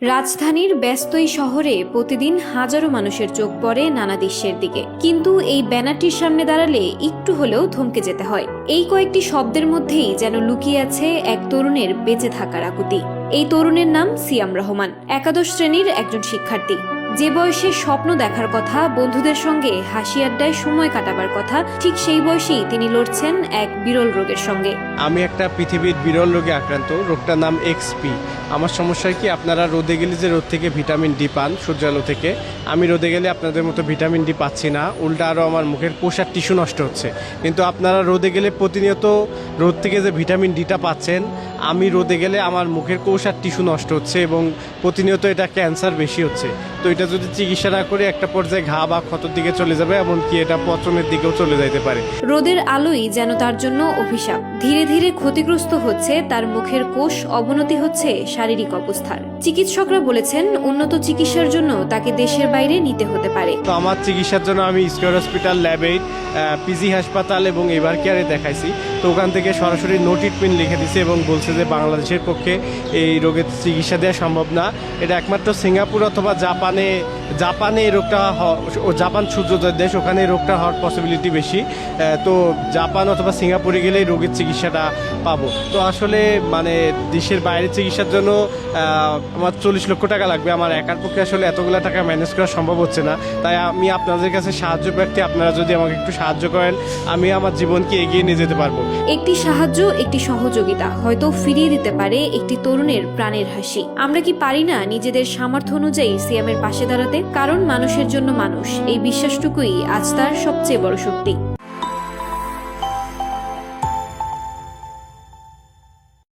রাজধানীর ব্যস্ত এই শহরে প্রতিদিন হাজারো মানুষের চোখ পড়ে নানা দৃশ্যের দিকে, কিন্তু এই ব্যানারটির সামনে দাঁড়ালে একটু হলেও থমকে যেতে হয়। এই কয়েকটি শব্দের মধ্যেই যেন লুকিয়ে আছে এক তরুণের বেঁচে থাকার আকুতি। এই তরুণের নাম সিয়াম রহমান, একাদশ শ্রেণীর একজন শিক্ষার্থী। যে বয়সে স্বপ্ন দেখার কথা, বন্ধুদের সঙ্গে হাসি আড্ডায় সময় কাটাবার কথা, ঠিক সেই বয়সেই তিনি লড়ছেন এক বিরল রোগের সঙ্গে। আমি একটা পৃথিবীর বিরল রোগে আক্রান্ত। রোগটার নাম এক্সপি। আমার সমস্যা কি, আপনারা রোদে গেলে যে রোদ থেকে ভিটামিন ডি পান, সূর্যালো থেকে, আমি রোদে গেলে আপনাদের মতো ভিটামিন ডি পাচ্ছি না। উল্টা আরও আমার মুখের কোষার টিস্যু নষ্ট হচ্ছে। কিন্তু আপনারা রোদে গেলে প্রতিনিয়ত রোদ থেকে যে ভিটামিন ডিটা পাচ্ছেন, আমি রোদে গেলে আমার মুখের কোষার টিস্যু নষ্ট হচ্ছে এবং প্রতিনিয়ত এটা ক্যান্সার বেশি হচ্ছে। তো এটা যদি চিকিৎসা না করে একটা পর্যায়ে ঘা বা ক্ষতর দিকে চলে যাবে, এমনকি এটা পচনের দিকেও চলে যাইতে পারে। রোদের আলোই যেন তার জন্য অভিশাপ। ধীরে ধীরে ক্ষতিগ্রস্ত হচ্ছে তার মুখের কোষ, অবনতি হচ্ছে শারীরিক অবস্থার। চিকিৎসকরা বলেছেন উন্নত চিকিৎসার জন্য তাকে দেশের বাইরে নিতে হতে পারে। তো আমার চিকিৎসার জন্য আমি স্কয়ার হসপিটাল, ল্যাব-8, পিজি হাসপাতাল এবং এবার কেয়ারে দেখাইছি। তো ওখান থেকে সরাসরি নো ট্রিটমেন্ট লিখে দিছে এবং বলছে যে বাংলাদেশের পক্ষে এই রোগের চিকিৎসা দেওয়া সম্ভব না। এটা একমাত্র সিঙ্গাপুর অথবা জাপানে এই রোগটা, জাপান সূর্যোদয়ের দেশ, ওখানে এই রোগটা হওয়ার পসিবিলিটি বেশি। তো জাপান অথবা সিঙ্গাপুরে গেলে এই রোগের চিকিৎসাটা পাবো। তো আসলে মানে দেশের বাইরে চিকিৎসার জন্য আমার 40 লক্ষ টাকা লাগবে। আমার একার পক্ষে আসলে এতগুলো টাকা ম্যানেজ করা সম্ভব হচ্ছে না। তাই আমি আপনাদের কাছে সাহায্য প্রার্থী। আপনারা যদি আমাকে একটু সাহায্য করেন, আমি আমার জীবনকে এগিয়ে নিয়ে যেতে পারবো। একটি সাহায্য, একটি সহযোগিতা হয়তো ফিরিয়ে দিতে পারে একটি তরুণের প্রাণের হাসি। আমরা কি পারি না নিজেদের সামর্থ্য অনুযায়ী সিয়ামের পাশে দাঁড়াতে? কারণ মানুষের জন্য মানুষ, এই বিশ্বাসটুকুই আজ তার সবচেয়ে বড় শক্তি।